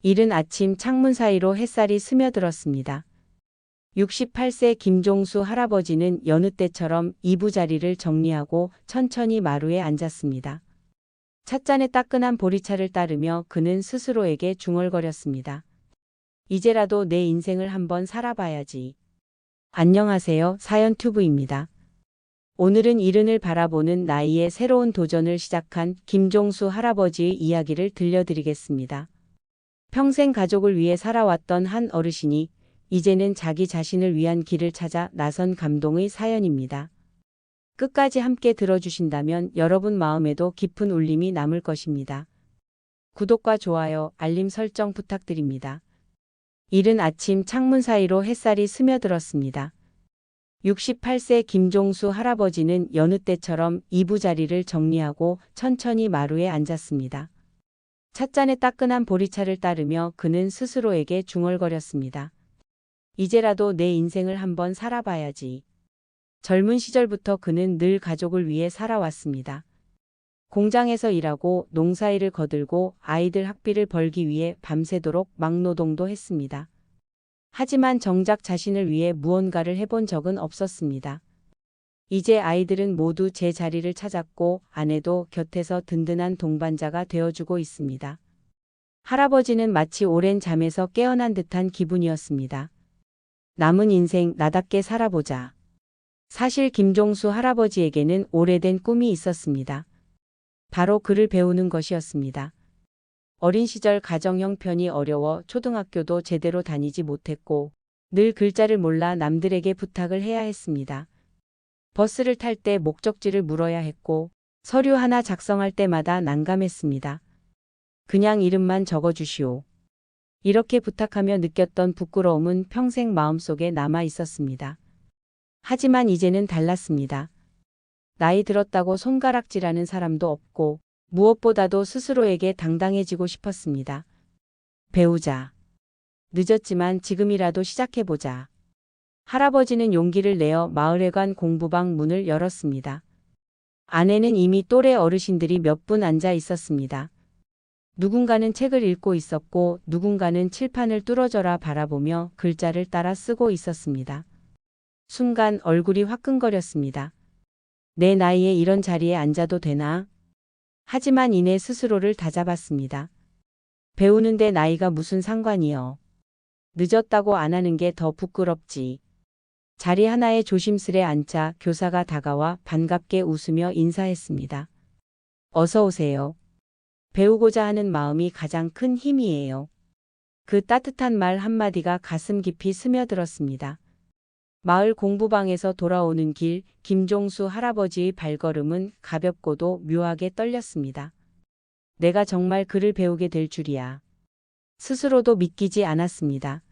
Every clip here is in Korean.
이른 아침 창문 사이로 햇살이 스며들었습니다. 68세 김종수 할아버지는 여느 때처럼 이부자리를 정리하고 천천히 마루에 앉았습니다. 찻잔에 따끈한 보리차를 따르며 그는 스스로에게 중얼거렸습니다. 이제라도 내 인생을 한번 살아봐야지. 안녕하세요. 사연튜브입니다. 오늘은 이른을 바라보는 나이에 새로운 도전을 시작한 김종수 할아버지의 이야기를 들려드리겠습니다. 평생 가족을 위해 살아왔던 한 어르신이 이제는 자기 자신을 위한 길을 찾아 나선 감동의 사연입니다. 끝까지 함께 들어주신다면 여러분 마음에도 깊은 울림이 남을 것입니다. 구독과 좋아요, 알림 설정 부탁드립니다. 이른 아침 창문 사이로 햇살이 스며들었습니다. 68세 김종수 할아버지는 여느 때처럼 이부자리를 정리하고 천천히 마루에 앉았습니다. 찻잔에 따끈한 보리차를 따르며 그는 스스로에게 중얼거렸습니다. 이제라도 내 인생을 한번 살아봐야지. 젊은 시절부터 그는 늘 가족을 위해 살아왔습니다. 공장에서 일하고 농사일을 거들고 아이들 학비를 벌기 위해 밤새도록 막노동도 했습니다. 하지만 정작 자신을 위해 무언가를 해본 적은 없었습니다. 이제 아이들은 모두 제 자리를 찾았고 아내도 곁에서 든든한 동반자가 되어주고 있습니다. 할아버지는 마치 오랜 잠에서 깨어난 듯한 기분이었습니다. 남은 인생 나답게 살아보자. 사실 김종수 할아버지에게는 오래된 꿈이 있었습니다. 바로 글을 배우는 것이었습니다. 어린 시절 가정 형편이 어려워 초등학교도 제대로 다니지 못했고 늘 글자를 몰라 남들에게 부탁을 해야 했습니다. 버스를 탈 때 목적지를 물어야 했고 서류 하나 작성할 때마다 난감했습니다. 그냥 이름만 적어주시오. 이렇게 부탁하며 느꼈던 부끄러움은 평생 마음속에 남아 있었습니다. 하지만 이제는 달랐습니다. 나이 들었다고 손가락질하는 사람도 없고 무엇보다도 스스로에게 당당해지고 싶었습니다. 배우자. 늦었지만 지금이라도 시작해보자. 할아버지는 용기를 내어 마을회관 공부방 문을 열었습니다. 안에는 이미 또래 어르신들이 몇 분 앉아 있었습니다. 누군가는 책을 읽고 있었고 누군가는 칠판을 뚫어져라 바라보며 글자를 따라 쓰고 있었습니다. 순간 얼굴이 화끈거렸습니다. 내 나이에 이런 자리에 앉아도 되나? 하지만 이내 스스로를 다잡았습니다. 배우는데 나이가 무슨 상관이여. 늦었다고 안 하는 게 더 부끄럽지. 자리 하나에 조심스레 앉자 교사가 다가와 반갑게 웃으며 인사했습니다. 어서 오세요. 배우고자 하는 마음이 가장 큰 힘이에요. 그 따뜻한 말 한마디가 가슴 깊이 스며들었습니다. 마을 공부방에서 돌아오는 길, 김종수 할아버지의 발걸음은 가볍고도 묘하게 떨렸습니다. 내가 정말 글을 배우게 될 줄이야. 스스로도 믿기지 않았습니다.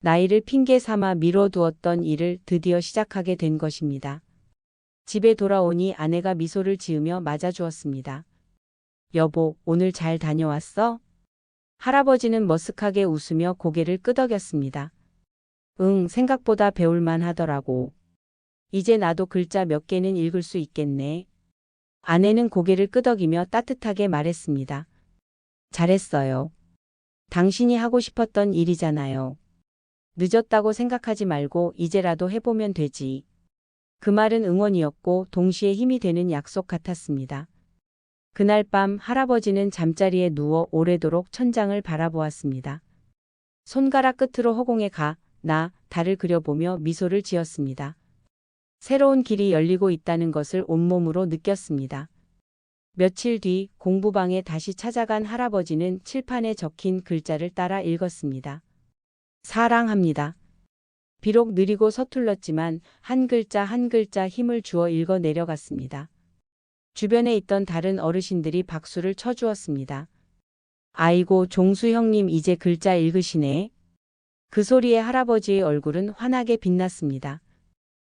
나이를 핑계 삼아 미뤄두었던 일을 드디어 시작하게 된 것입니다. 집에 돌아오니 아내가 미소를 지으며 맞아주었습니다. 여보, 오늘 잘 다녀왔어? 할아버지는 머쓱하게 웃으며 고개를 끄덕였습니다. 응, 생각보다 배울만 하더라고. 이제 나도 글자 몇 개는 읽을 수 있겠네. 아내는 고개를 끄덕이며 따뜻하게 말했습니다. 잘했어요. 당신이 하고 싶었던 일이잖아요. 늦었다고 생각하지 말고 이제라도 해보면 되지. 그 말은 응원이었고 동시에 힘이 되는 약속 같았습니다. 그날 밤 할아버지는 잠자리에 누워 오래도록 천장을 바라보았습니다. 손가락 끝으로 허공에 달을 그려보며 미소를 지었습니다. 새로운 길이 열리고 있다는 것을 온몸으로 느꼈습니다. 며칠 뒤 공부방에 다시 찾아간 할아버지는 칠판에 적힌 글자를 따라 읽었습니다. 사랑합니다. 비록 느리고 서툴렀지만 한 글자 한 글자 힘을 주어 읽어 내려갔습니다. 주변에 있던 다른 어르신들이 박수를 쳐주었습니다. 아이고, 종수 형님 이제 글자 읽으시네. 그 소리에 할아버지의 얼굴은 환하게 빛났습니다.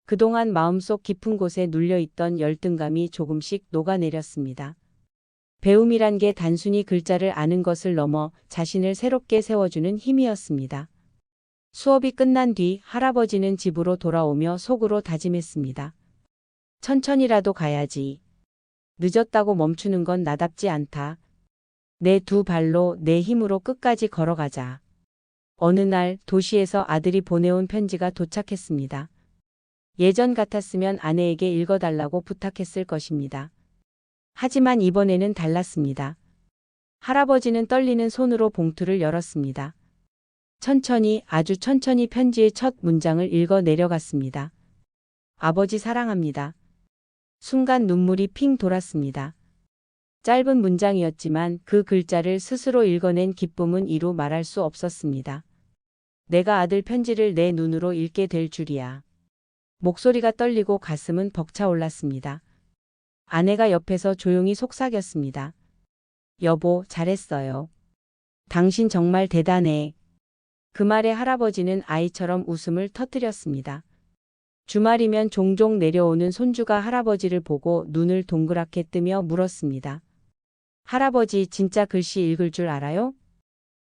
그동안 마음속 깊은 곳에 눌려있던 열등감이 조금씩 녹아내렸습니다. 배움이란 게 단순히 글자를 아는 것을 넘어 자신을 새롭게 세워주는 힘이었습니다. 수업이 끝난 뒤 할아버지는 집으로 돌아오며 속으로 다짐했습니다. 천천히라도 가야지. 늦었다고 멈추는 건 나답지 않다. 내 두 발로 내 힘으로 끝까지 걸어가자. 어느 날 도시에서 아들이 보내온 편지가 도착했습니다. 예전 같았으면 아내에게 읽어달라고 부탁했을 것입니다. 하지만 이번에는 달랐습니다. 할아버지는 떨리는 손으로 봉투를 열었습니다. 천천히, 아주 천천히 편지의 첫 문장을 읽어 내려갔습니다. 아버지 사랑합니다. 순간 눈물이 핑 돌았습니다. 짧은 문장이었지만 그 글자를 스스로 읽어낸 기쁨은 이루 말할 수 없었습니다. 내가 아들 편지를 내 눈으로 읽게 될 줄이야. 목소리가 떨리고 가슴은 벅차올랐습니다. 아내가 옆에서 조용히 속삭였습니다. 여보, 잘했어요. 당신 정말 대단해. 그 말에 할아버지는 아이처럼 웃음을 터뜨렸습니다. 주말이면 종종 내려오는 손주가 할아버지를 보고 눈을 동그랗게 뜨며 물었습니다. 할아버지 진짜 글씨 읽을 줄 알아요?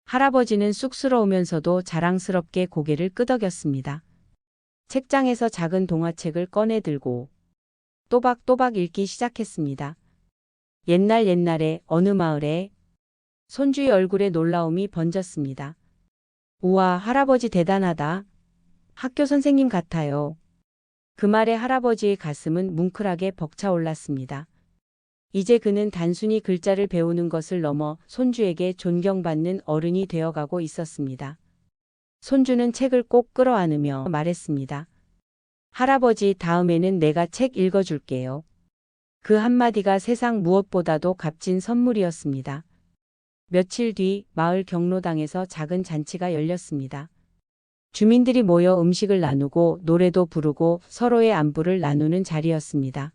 할아버지는 쑥스러우면서도 자랑스럽게 고개를 끄덕였습니다. 책장에서 작은 동화책을 꺼내 들고 또박또박 읽기 시작했습니다. 옛날에 어느 마을에 손주의 얼굴에 놀라움이 번졌습니다. 우와, 할아버지 대단하다. 학교 선생님 같아요. 그 말에 할아버지의 가슴은 뭉클하게 벅차올랐습니다. 이제 그는 단순히 글자를 배우는 것을 넘어 손주에게 존경받는 어른이 되어가고 있었습니다. 손주는 책을 꼭 끌어안으며 말했습니다. 할아버지, 다음에는 내가 책 읽어줄게요. 그 한마디가 세상 무엇보다도 값진 선물이었습니다. 며칠 뒤 마을 경로당에서 작은 잔치가 열렸습니다. 주민들이 모여 음식을 나누고 노래도 부르고 서로의 안부를 나누는 자리였습니다.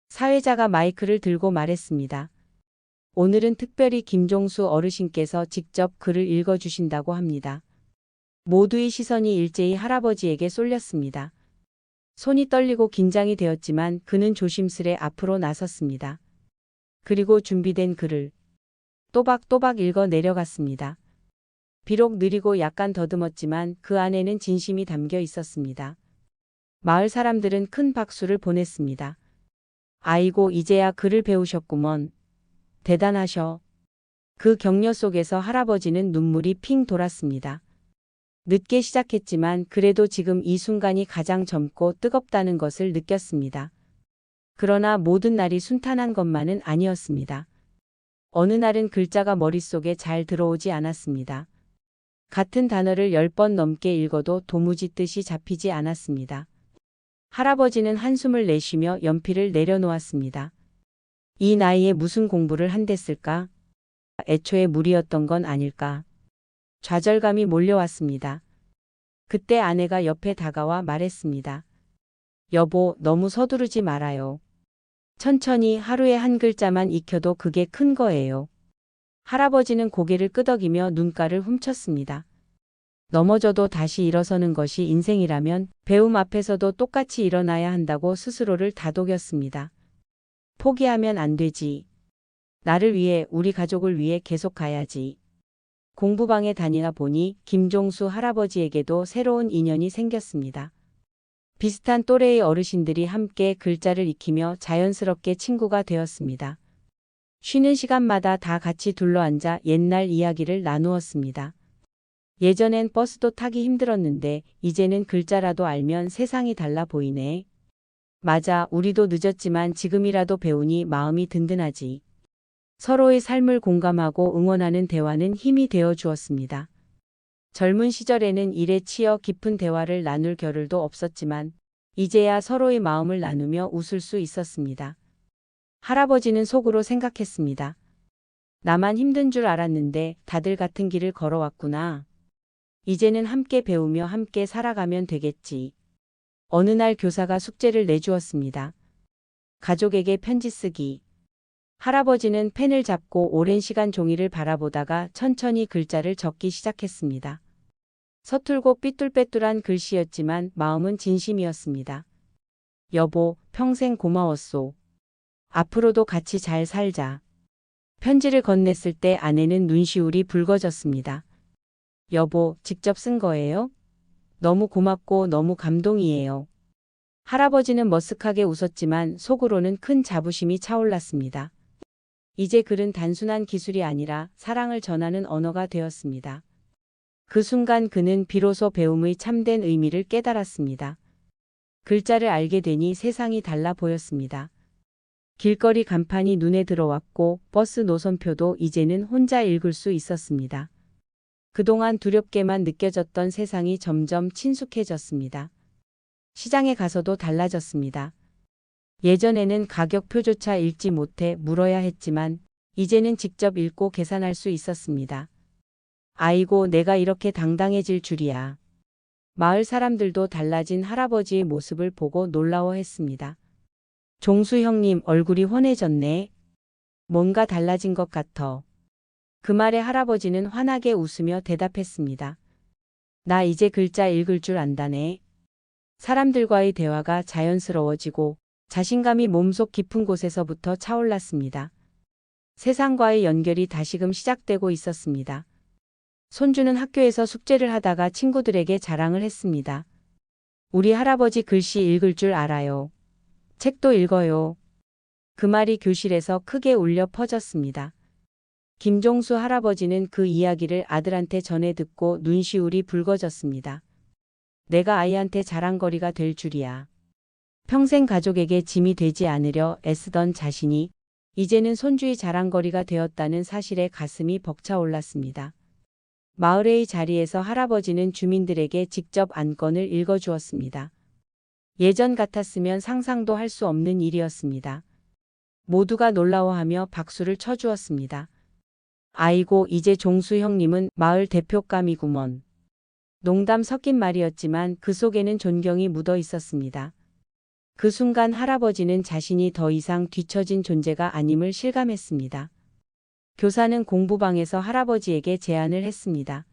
사회자가 마이크를 들고 말했습니다. 오늘은 특별히 김종수 어르신께서 직접 글을 읽어주신다고 합니다. 모두의 시선이 일제히 할아버지에게 쏠렸습니다. 손이 떨리고 긴장이 되었지만 그는 조심스레 앞으로 나섰습니다. 그리고 준비된 글을 또박또박 읽어 내려갔습니다. 비록 느리고 약간 더듬었지만 그 안에는 진심이 담겨 있었습니다. 마을 사람들은 큰 박수를 보냈습니다. 아이고, 이제야 글을 배우셨구먼. 대단하셔. 그 격려 속에서 할아버지는 눈물이 핑 돌았습니다. 늦게 시작했지만 그래도 지금 이 순간이 가장 젊고 뜨겁다는 것을 느꼈습니다. 그러나 모든 날이 순탄한 것만은 아니었습니다. 어느 날은 글자가 머릿속에 잘 들어오지 않았습니다. 같은 단어를 10번 넘게 읽어도 도무지 뜻이 잡히지 않았습니다. 할아버지는 한숨을 내쉬며 연필을 내려놓았습니다. 이 나이에 무슨 공부를 한댔을까? 애초에 무리였던 건 아닐까? 좌절감이 몰려왔습니다. 그때 아내가 옆에 다가와 말했습니다. 여보, 너무 서두르지 말아요. 천천히 하루에 한 글자만 익혀도 그게 큰 거예요. 할아버지는 고개를 끄덕이며 눈가를 훔쳤습니다. 넘어져도 다시 일어서는 것이 인생이라면 배움 앞에서도 똑같이 일어나야 한다고 스스로를 다독였습니다. 포기하면 안 되지. 나를 위해, 우리 가족을 위해 계속 가야지. 공부방에 다니다 보니 김종수 할아버지에게도 새로운 인연이 생겼습니다. 비슷한 또래의 어르신들이 함께 글자를 익히며 자연스럽게 친구가 되었습니다. 쉬는 시간마다 다 같이 둘러앉아 옛날 이야기를 나누었습니다. 예전엔 버스도 타기 힘들었는데 이제는 글자라도 알면 세상이 달라 보이네. 맞아, 우리도 늦었지만 지금이라도 배우니 마음이 든든하지. 서로의 삶을 공감하고 응원하는 대화는 힘이 되어 주었습니다. 젊은 시절에는 일에 치여 깊은 대화를 나눌 겨를도 없었지만 이제야 서로의 마음을 나누며 웃을 수 있었습니다. 할아버지는 속으로 생각했습니다. 나만 힘든 줄 알았는데 다들 같은 길을 걸어왔구나. 이제는 함께 배우며 함께 살아가면 되겠지. 어느 날 교사가 숙제를 내주었습니다. 가족에게 편지 쓰기. 할아버지는 펜을 잡고 오랜 시간 종이를 바라보다가 천천히 글자를 적기 시작했습니다. 서툴고 삐뚤빼뚤한 글씨였지만 마음은 진심이었습니다. 여보, 평생 고마웠소. 앞으로도 같이 잘 살자. 편지를 건넸을 때 아내는 눈시울이 붉어졌습니다. 여보, 직접 쓴 거예요? 너무 고맙고 너무 감동이에요. 할아버지는 머쓱하게 웃었지만 속으로는 큰 자부심이 차올랐습니다. 이제 글은 단순한 기술이 아니라 사랑을 전하는 언어가 되었습니다. 그 순간 그는 비로소 배움의 참된 의미를 깨달았습니다. 글자를 알게 되니 세상이 달라 보였습니다. 길거리 간판이 눈에 들어왔고 버스 노선표도 이제는 혼자 읽을 수 있었습니다. 그동안 두렵게만 느껴졌던 세상이 점점 친숙해졌습니다. 시장에 가서도 달라졌습니다. 예전에는 가격표조차 읽지 못해 물어야 했지만 이제는 직접 읽고 계산할 수 있었습니다. 아이고, 내가 이렇게 당당해질 줄이야. 마을 사람들도 달라진 할아버지의 모습을 보고 놀라워했습니다. 종수 형님, 얼굴이 환해졌네. 뭔가 달라진 것 같아. 그 말에 할아버지는 환하게 웃으며 대답했습니다. 나 이제 글자 읽을 줄 안다네. 사람들과의 대화가 자연스러워지고 자신감이 몸속 깊은 곳에서부터 차올랐습니다. 세상과의 연결이 다시금 시작되고 있었습니다. 손주는 학교에서 숙제를 하다가 친구들에게 자랑을 했습니다. 우리 할아버지 글씨 읽을 줄 알아요. 책도 읽어요. 그 말이 교실에서 크게 울려 퍼졌습니다. 김종수 할아버지는 그 이야기를 아들한테 전해 듣고 눈시울이 붉어졌습니다. 내가 아이한테 자랑거리가 될 줄이야. 평생 가족에게 짐이 되지 않으려 애쓰던 자신이 이제는 손주의 자랑거리가 되었다는 사실에 가슴이 벅차올랐습니다. 마을의 자리에서 할아버지는 주민들에게 직접 안건을 읽어주었습니다. 예전 같았으면 상상도 할 수 없는 일이었습니다. 모두가 놀라워하며 박수를 쳐주었습니다. 아이고, 이제 종수 형님은 마을 대표감이구먼. 농담 섞인 말이었지만 그 속에는 존경이 묻어 있었습니다. 그 순간 할아버지는 자신이 더 이상 뒤처진 존재가 아님을 실감했습니다. 교사는 공부방에서 할아버지에게 제안을 했습니다.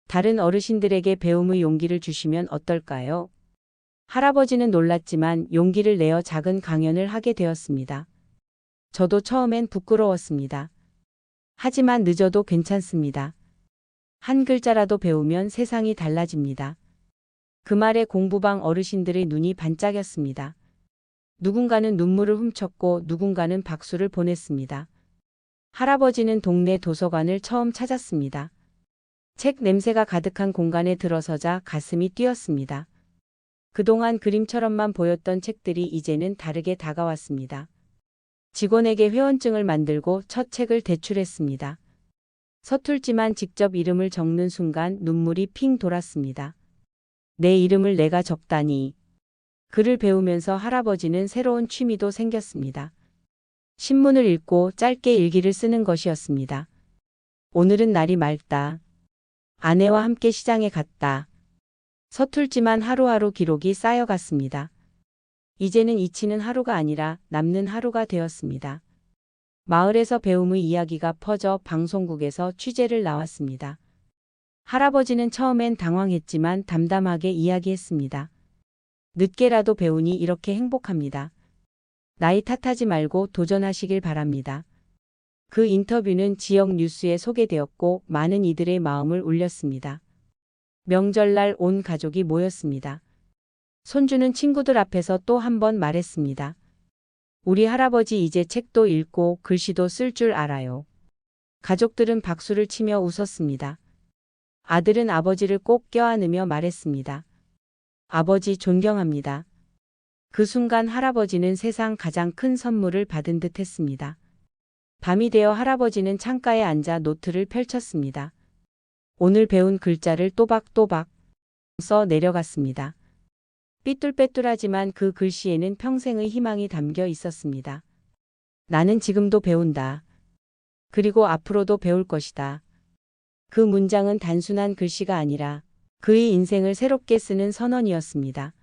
다른 어르신들에게 배움의 용기를 주시면 어떨까요? 할아버지는 놀랐지만 용기를 내어 작은 강연을 하게 되었습니다. 저도 처음엔 부끄러웠습니다. 하지만 늦어도 괜찮습니다. 한 글자라도 배우면 세상이 달라집니다. 그 말에 공부방 어르신들의 눈이 반짝였습니다. 누군가는 눈물을 훔쳤고 누군가는 박수를 보냈습니다. 할아버지는 동네 도서관을 처음 찾았습니다. 책 냄새가 가득한 공간에 들어서자 가슴이 뛰었습니다. 그동안 그림처럼만 보였던 책들이 이제는 다르게 다가왔습니다. 직원에게 회원증을 만들고 첫 책을 대출했습니다. 서툴지만 직접 이름을 적는 순간 눈물이 핑 돌았습니다. 내 이름을 내가 적다니. 글을 배우면서 할아버지는 새로운 취미도 생겼습니다. 신문을 읽고 짧게 일기를 쓰는 것이었습니다. 오늘은 날이 맑다. 아내와 함께 시장에 갔다. 서툴지만 하루하루 기록이 쌓여갔습니다. 이제는 잊히는 하루가 아니라 남는 하루가 되었습니다. 마을에서 배움의 이야기가 퍼져 방송국에서 취재를 나왔습니다. 할아버지는 처음엔 당황했지만 담담하게 이야기했습니다. 늦게라도 배우니 이렇게 행복합니다. 나이 탓하지 말고 도전하시길 바랍니다. 그 인터뷰는 지역 뉴스에 소개되었고 많은 이들의 마음을 울렸습니다. 명절날 온 가족이 모였습니다. 손주는 친구들 앞에서 또 한 번 말했습니다. 우리 할아버지 이제 책도 읽고 글씨도 쓸 줄 알아요. 가족들은 박수를 치며 웃었습니다. 아들은 아버지를 꼭 껴안으며 말했습니다. 아버지 존경합니다. 그 순간 할아버지는 세상 가장 큰 선물을 받은 듯 했습니다. 밤이 되어 할아버지는 창가에 앉아 노트를 펼쳤습니다. 오늘 배운 글자를 또박또박 써 내려갔습니다. 삐뚤빼뚤하지만 그 글씨에는 평생의 희망이 담겨 있었습니다. 나는 지금도 배운다. 그리고 앞으로도 배울 것이다. 그 문장은 단순한 글씨가 아니라 그의 인생을 새롭게 쓰는 선언이었습니다.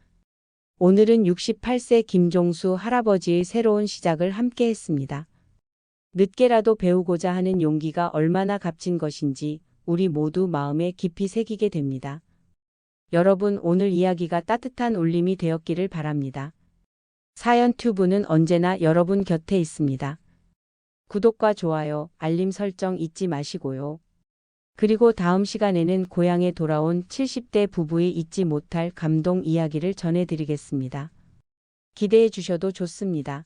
오늘은 68세 김종수 할아버지의 새로운 시작을 함께 했습니다. 늦게라도 배우고자 하는 용기가 얼마나 값진 것인지 우리 모두 마음에 깊이 새기게 됩니다. 여러분, 오늘 이야기가 따뜻한 울림이 되었기를 바랍니다. 사연튜브는 언제나 여러분 곁에 있습니다. 구독과 좋아요, 알림 설정 잊지 마시고요. 그리고 다음 시간에는 고향에 돌아온 70대 부부의 잊지 못할 감동 이야기를 전해드리겠습니다. 기대해 주셔도 좋습니다.